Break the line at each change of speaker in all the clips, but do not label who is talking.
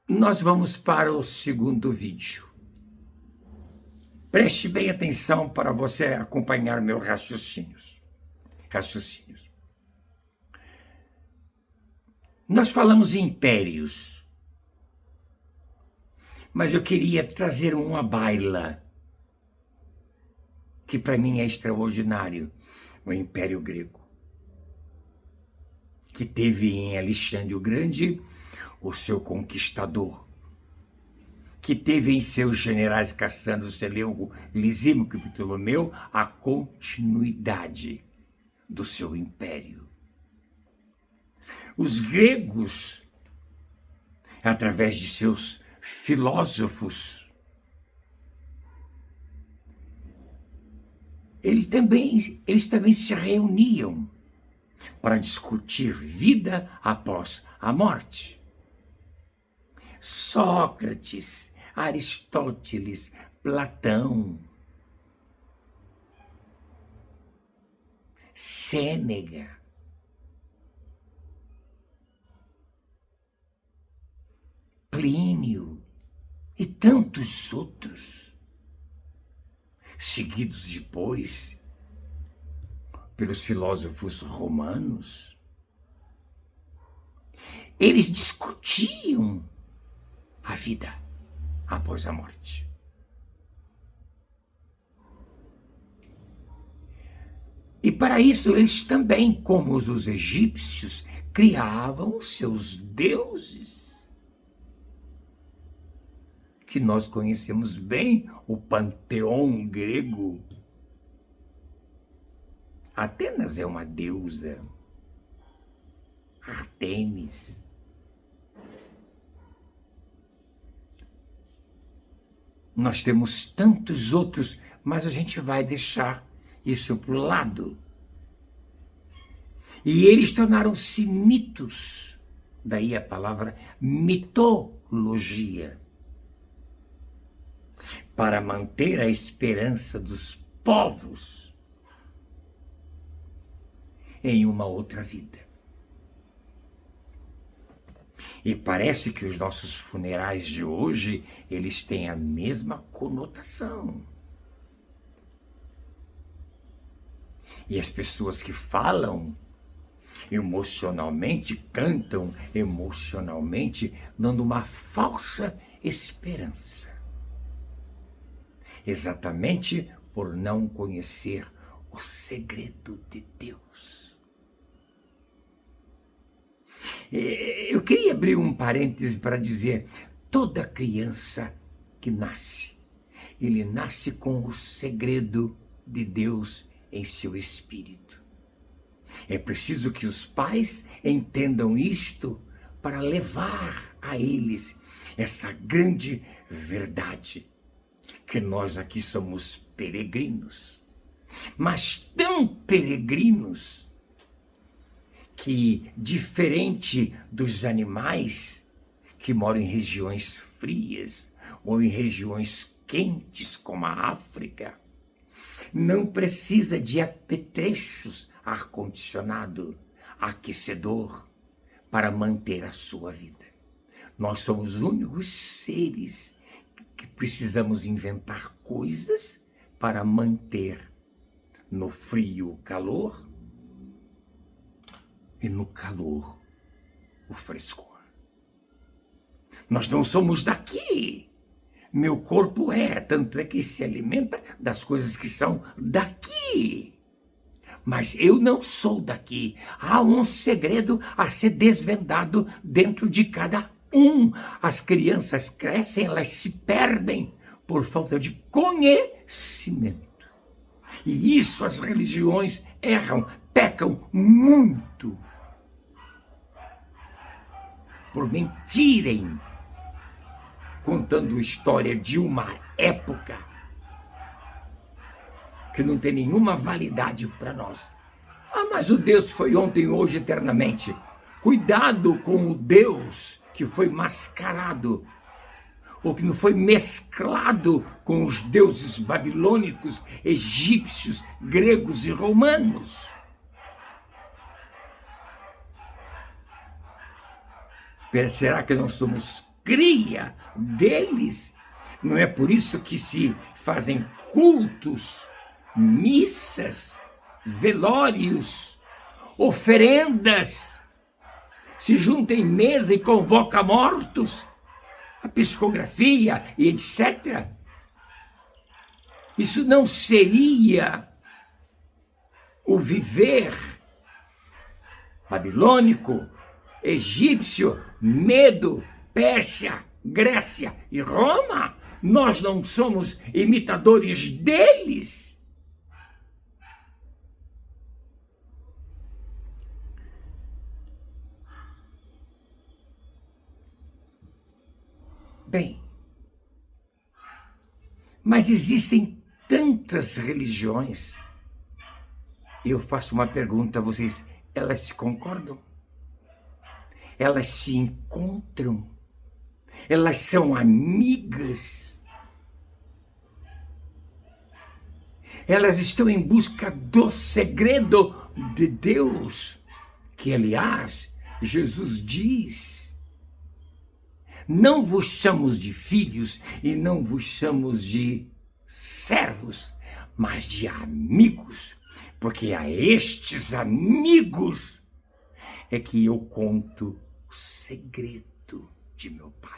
Nós vamos para o segundo vídeo. Preste bem atenção para você acompanhar meu raciocínios. Nós falamos em impérios, mas eu queria trazer uma baila que para mim é extraordinário, o Império Grego, que teve em Alexandre o Grande o seu conquistador, que teve em seus generais Cassandro, Seleuco, Lisímaco e Ptolomeu a continuidade do seu império. Os gregos, através de seus filósofos, eles também se reuniam para discutir vida após a morte. Sócrates, Aristóteles, Platão, Sêneca, Plínio e tantos outros, seguidos depois pelos filósofos romanos. Eles discutiam a vida após a morte. E para isso eles também, como os egípcios, criavam os seus deuses, que nós conhecemos bem, o panteão grego. Atenas é uma deusa, Ártemis. Nós temos tantos outros, mas a gente vai deixar isso para o lado. E eles tornaram-se mitos, daí a palavra mitologia, para manter a esperança dos povos em uma outra vida. E parece que os nossos funerais de hoje, eles têm a mesma conotação. E as pessoas que falam emocionalmente, cantam emocionalmente, dando uma falsa esperança. Exatamente por não conhecer o segredo de Deus. Eu queria abrir um parêntese para dizer, toda criança que nasce, ele nasce com o segredo de Deus em seu espírito. É preciso que os pais entendam isto para levar a eles essa grande verdade, que nós aqui somos peregrinos, mas tão peregrinos que, diferente dos animais que moram em regiões frias ou em regiões quentes como a África, não precisa de apetrechos, ar-condicionado, aquecedor para manter a sua vida. Nós somos os únicos seres que precisamos inventar coisas para manter no frio o calor e no calor o frescor. Nós não somos daqui. Meu corpo tanto é que se alimenta das coisas que são daqui. Mas eu não sou daqui. Há um segredo a ser desvendado dentro de cada um. As crianças crescem, elas se perdem por falta de conhecimento. E isso as religiões erram, pecam muito por mentirem, contando a história de uma época que não tem nenhuma validade para nós. Mas o Deus foi ontem, hoje, eternamente. Cuidado com o Deus que foi mascarado, ou que não foi mesclado com os deuses babilônicos, egípcios, gregos e romanos. Será que nós somos cria deles. Não é por isso que se fazem cultos, missas, velórios, oferendas, se junta em mesa e convoca mortos, a psicografia e etc. Isso não seria o viver babilônico, egípcio, Medo, Pérsia, Grécia e Roma? Nós não somos imitadores deles? Bem, mas existem tantas religiões. Eu faço uma pergunta a vocês: elas se concordam? Elas se encontram? Elas são amigas? Elas estão em busca do segredo de Deus, que, aliás, Jesus diz: não vos chamamos de filhos e não vos chamamos de servos, mas de amigos, porque a estes amigos é que eu conto o segredo de meu Pai.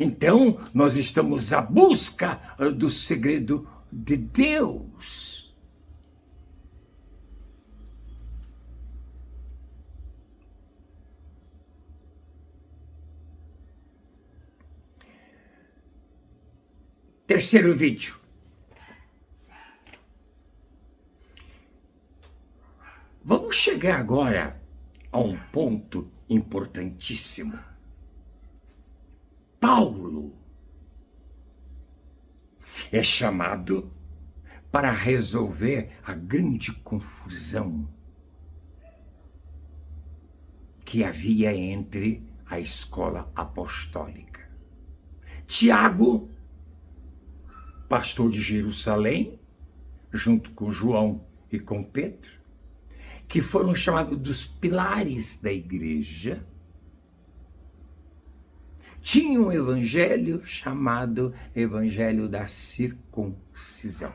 Então, nós estamos à busca do segredo de Deus. Terceiro vídeo. Vamos chegar agora a um ponto importantíssimo. Paulo é chamado para resolver a grande confusão que havia entre a escola apostólica. Tiago, pastor de Jerusalém, junto com João e com Pedro, que foram chamados dos pilares da igreja, tinha um evangelho chamado Evangelho da Circuncisão.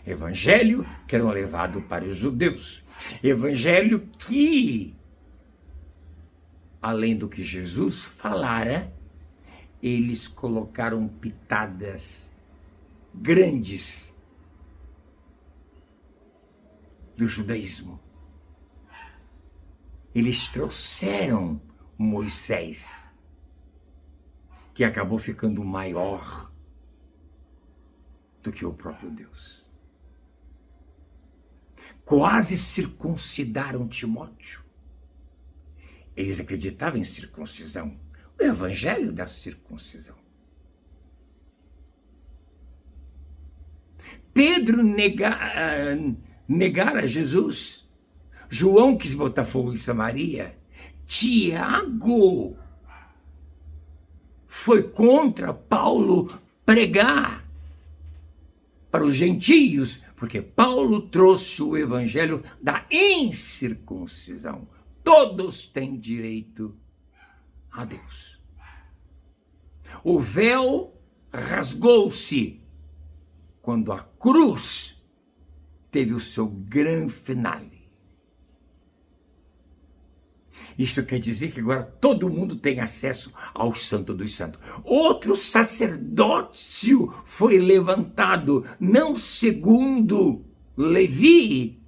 Evangelho que era levado para os judeus. Evangelho que, além do que Jesus falara, eles colocaram pitadas grandes do judaísmo. Eles trouxeram Moisés, que acabou ficando maior do que o próprio Deus. Quase circuncidaram Timóteo. Eles acreditavam em circuncisão, o evangelho da circuncisão. Pedro negar a Jesus. João quis botar fogo em Samaria. Tiago foi contra Paulo pregar para os gentios, porque Paulo trouxe o evangelho da incircuncisão. Todos têm direito a Deus. O véu rasgou-se quando a cruz teve o seu grande finale. Isso quer dizer que agora todo mundo tem acesso ao Santo dos Santos. Outro sacerdócio foi levantado, não segundo Levi,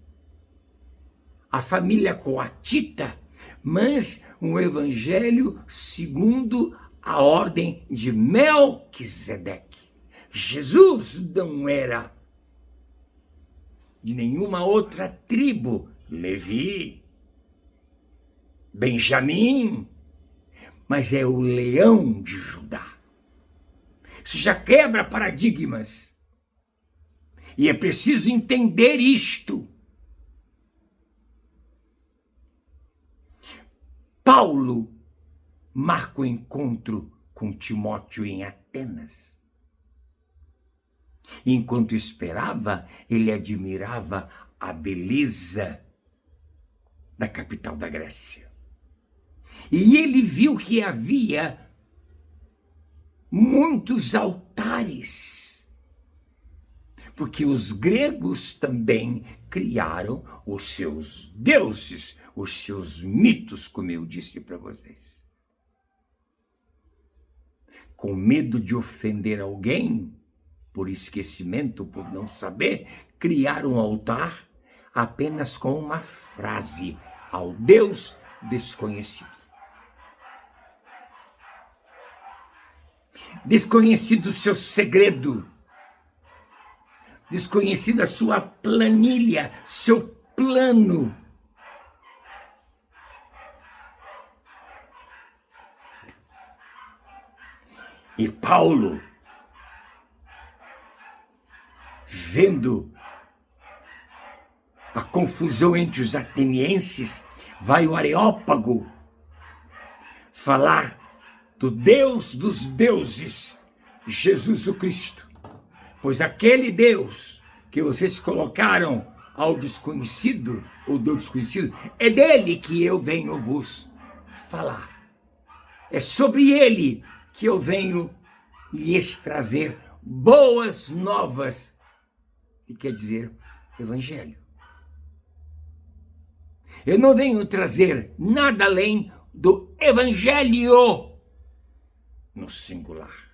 a família coatita, mas um evangelho segundo a ordem de Melquisedeque. Jesus não era de nenhuma outra tribo, Levi, Benjamim, mas é o leão de Judá. Isso já quebra paradigmas. E é preciso entender isto. Paulo marca o encontro com Timóteo em Atenas. Enquanto esperava, ele admirava a beleza da capital da Grécia. E ele viu que havia muitos altares, porque os gregos também criaram os seus deuses, os seus mitos, como eu disse para vocês. Com medo de ofender alguém, por esquecimento, por não saber, criaram um altar apenas com uma frase: ao Deus desconhecido. Desconhecido o seu segredo, desconhecida a sua planilha, seu plano. E Paulo, vendo a confusão entre os atenienses, vai o Areópago falar do Deus dos deuses, Jesus o Cristo. Pois aquele Deus que vocês colocaram ao desconhecido, ou do desconhecido, é dele que eu venho vos falar. É sobre ele que eu venho lhes trazer boas novas, que quer dizer evangelho. Eu não venho trazer nada além do evangelho no singular.